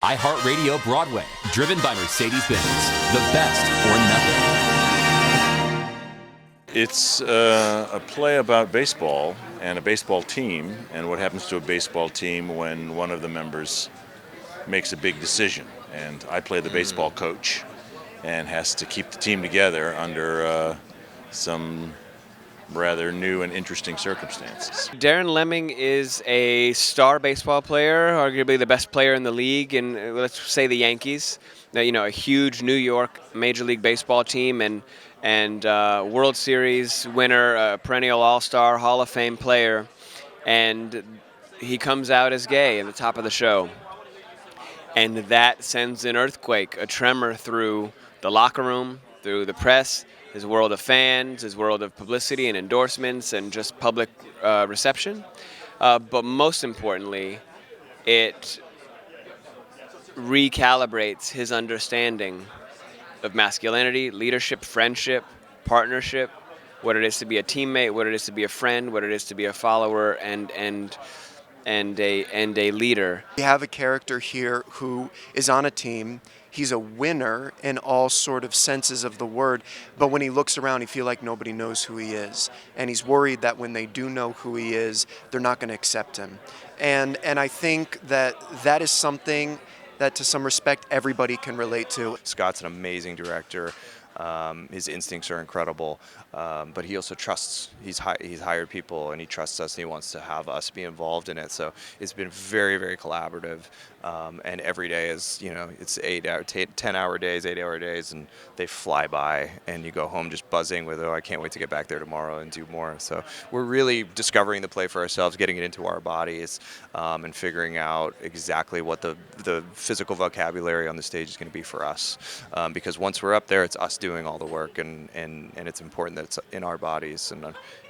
iHeartRadio Broadway, driven by Mercedes-Benz. The best or nothing. It's a play about baseball and a baseball team and what happens to a baseball team when one of the members makes a big decision. And I play the baseball coach and has to keep the team together under some rather new and interesting circumstances. Darren Lemming is a star baseball player, arguably the best player in the league, and let's say the Yankees. A huge New York Major League Baseball team and World Series winner, a perennial All-Star, Hall of Fame player, and he comes out as gay at the top of the show. And that sends an earthquake, a tremor through the locker room, through the press, his world of fans, his world of publicity and endorsements and just public reception. But most importantly, it recalibrates his understanding of masculinity, leadership, friendship, partnership, what it is to be a teammate, what it is to be a friend, what it is to be a follower and a leader. We have a character here who is on a team. He's a winner in all sort of senses of the word, but when he looks around, he feels like nobody knows who he is, and he's worried that when they do know who he is, they're not going to accept him. And I think that is something that, to some respect, everybody can relate to. Scott's an amazing director. His instincts are incredible, but he also trusts. He's hired people, and he trusts us, and he wants to have us be involved in it. So it's been very, very collaborative. And every day is, it's 10-hour days, 8-hour days, and they fly by. And you go home just buzzing with, I can't wait to get back there tomorrow and do more. So we're really discovering the play for ourselves, getting it into our bodies, and figuring out exactly what the physical vocabulary on the stage is going to be for us. Because once we're up there, it's us doing all the work, and it's important that it's in our bodies and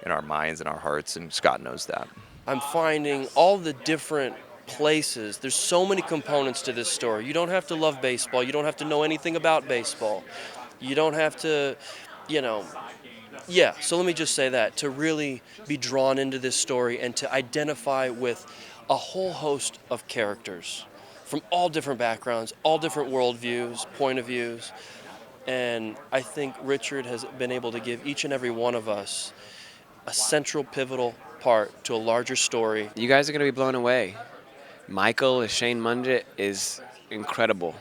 in our minds and our hearts, and Scott knows that. I'm finding all the different places. There's so many components to this story. You don't have to love baseball. You don't have to know anything about baseball. You don't have to, so let me just say that, to really be drawn into this story and to identify with a whole host of characters from all different backgrounds, all different worldviews, point of views. And I think Richard has been able to give each and every one of us a central, pivotal part to a larger story. You guys are going to be blown away. Michael, as Shane Mundit, is incredible.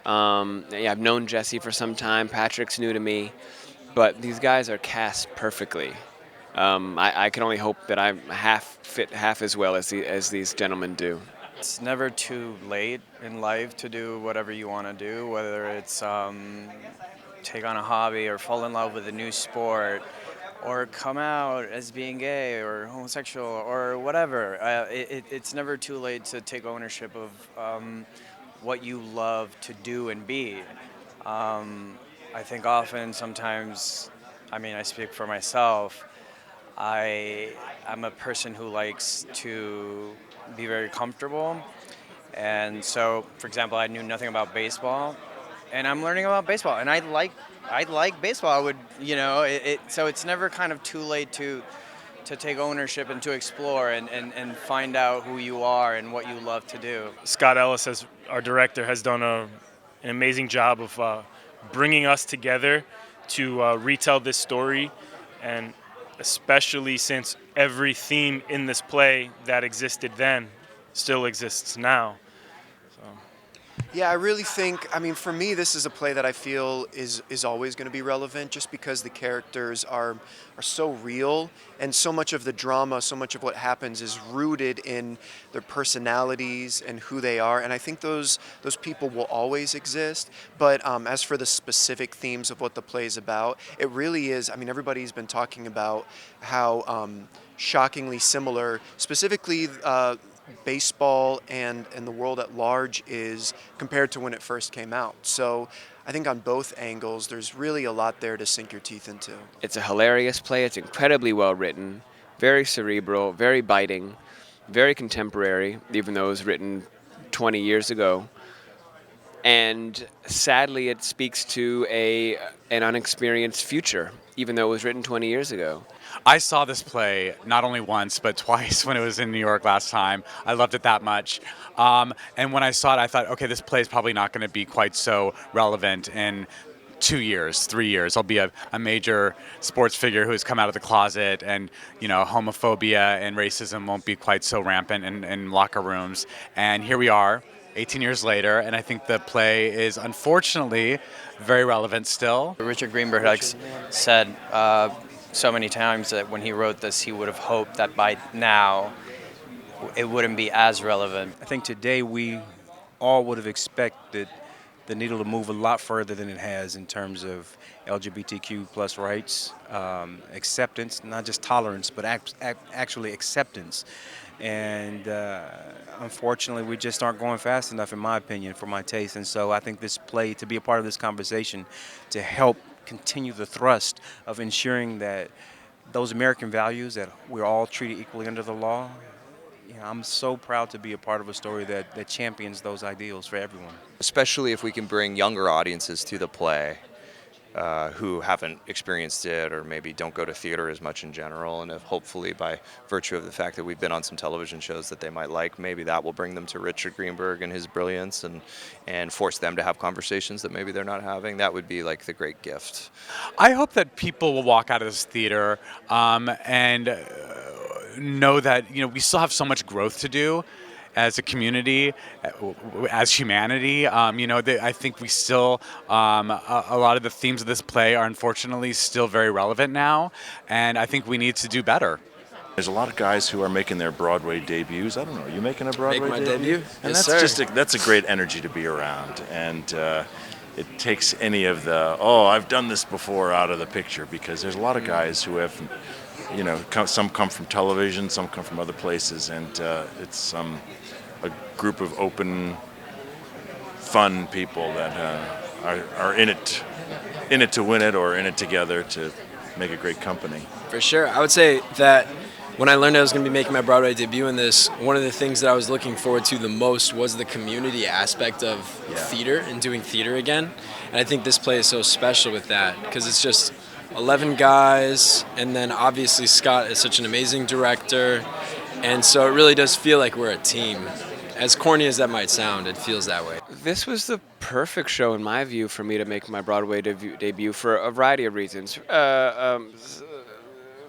I've known Jesse for some time. Patrick's new to me. But these guys are cast perfectly. I can only hope that I'm fit half as well as these gentlemen do. It's never too late in life to do whatever you want to do, whether it's take on a hobby or fall in love with a new sport or come out as being gay or homosexual or whatever. It's never too late to take ownership of what you love to do and be. I think often, sometimes, I speak for myself, I'm a person who likes to be very comfortable. And so, for example, I knew nothing about baseball, and I'm learning about baseball, and I like baseball. I would, so it's never kind of too late to take ownership and to explore and find out who you are and what you love to do. Scott Ellis, as our director, has done an amazing job of bringing us together to retell this story, and especially since every theme in this play that existed then still exists now. Yeah, I really think, for me, this is a play that I feel is always going to be relevant, just because the characters are so real, and so much of the drama, so much of what happens is rooted in their personalities and who they are, and I think those people will always exist. But as for the specific themes of what the play is about, it really is, everybody's been talking about how shockingly similar, specifically baseball and the world at large is compared to when it first came out. So I think on both angles, there's really a lot there to sink your teeth into. It's a hilarious play. It's incredibly well written, very cerebral, very biting, very contemporary, even though it was written 20 years ago. and sadly it speaks to an unexperienced future, even though it was written 20 years ago. I saw this play not only once, but twice when it was in New York last time. I loved it that much. And when I saw it, I thought, okay, this play is probably not going to be quite so relevant in 2 years, 3 years. I'll be a major sports figure who has come out of the closet, and homophobia and racism won't be quite so rampant in locker rooms. And here we are, 18 years later, and I think the play is unfortunately very relevant still. Richard Greenberg said so many times that when he wrote this, he would have hoped that by now it wouldn't be as relevant. I think today we all would have expected the needle to move a lot further than it has in terms of LGBTQ plus rights, acceptance, not just tolerance, but actually acceptance. And unfortunately, we just aren't going fast enough, in my opinion, for my taste. And so I think this play, to be a part of this conversation, to help continue the thrust of ensuring that those American values, that we're all treated equally under the law. I'm so proud to be a part of a story that champions those ideals for everyone. Especially if we can bring younger audiences to the play who haven't experienced it or maybe don't go to theater as much in general, and if hopefully by virtue of the fact that we've been on some television shows that they might like, maybe that will bring them to Richard Greenberg and his brilliance and force them to have conversations that maybe they're not having. That would be like the great gift. I hope that people will walk out of this theater and know that we still have so much growth to do as a community, as humanity. I think we still, a lot of the themes of this play are unfortunately still very relevant now, and I think we need to do better. There's a lot of guys who are making their Broadway debuts. I don't know, are you making a Broadway Make my debut? debut? And Yes, that's sir. that's a great energy to be around, and it takes any of the, oh, I've done this before out of the picture, because there's a lot of guys who have, some come from television, some come from other places, and it's a group of open, fun people that are in it to win it, or in it together to make a great company. For sure. I would say that when I learned I was going to be making my Broadway debut in this, one of the things that I was looking forward to the most was the community aspect of theater and doing theater again. And I think this play is so special with that, because it's just 11 guys, and then obviously Scott is such an amazing director, and so it really does feel like we're a team. As corny as that might sound, it feels that way. This was the perfect show, in my view, for me to make my Broadway debut for a variety of reasons.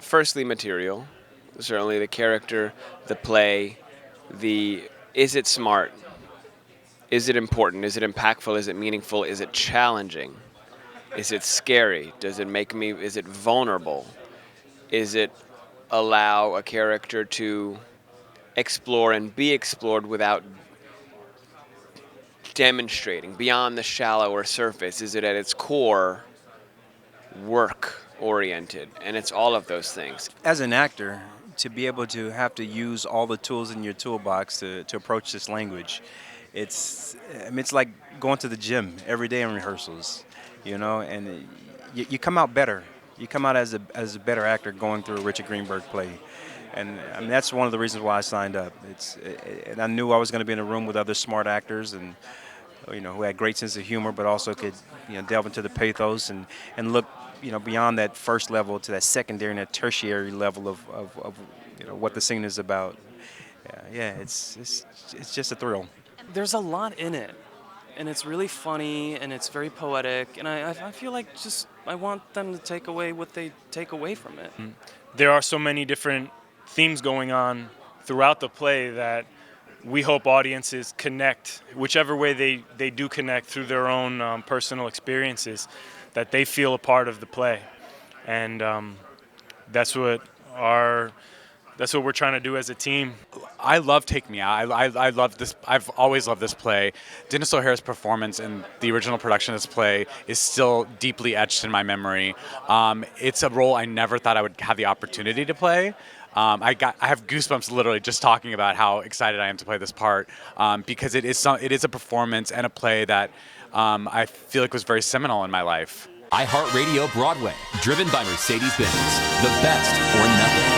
Firstly, material. Certainly the character, the play, is it smart? Is it important? Is it impactful? Is it meaningful? Is it challenging? Is it scary? Is it vulnerable? Is it allow a character to explore and be explored without demonstrating beyond the shallow or surface? Is it at its core work oriented? And it's all of those things. As an actor, to be able to have to use all the tools in your toolbox to approach this language, it's like going to the gym every day in rehearsals, and you come out better. You come out as a better actor going through a Richard Greenberg play. And that's one of the reasons why I signed up. And I knew I was going to be in a room with other smart actors, and who had great sense of humor, but also could delve into the pathos and look beyond that first level to that secondary and that tertiary level of what the scene is about. It's just a thrill. There's a lot in it, and it's really funny, and it's very poetic, and I feel like I want them to take away what they take away from it. There are so many different themes going on throughout the play that we hope audiences connect, whichever way they do connect through their own personal experiences, that they feel a part of the play. And that's what we're trying to do as a team. I love Take Me Out. I love this. I've always loved this play. Dennis O'Hare's performance in the original production of this play is still deeply etched in my memory. It's a role I never thought I would have the opportunity to play. I have goosebumps literally just talking about how excited I am to play this part, because it is a performance and a play that I feel like was very seminal in my life. iHeartRadio Broadway, driven by Mercedes-Benz. The best or nothing.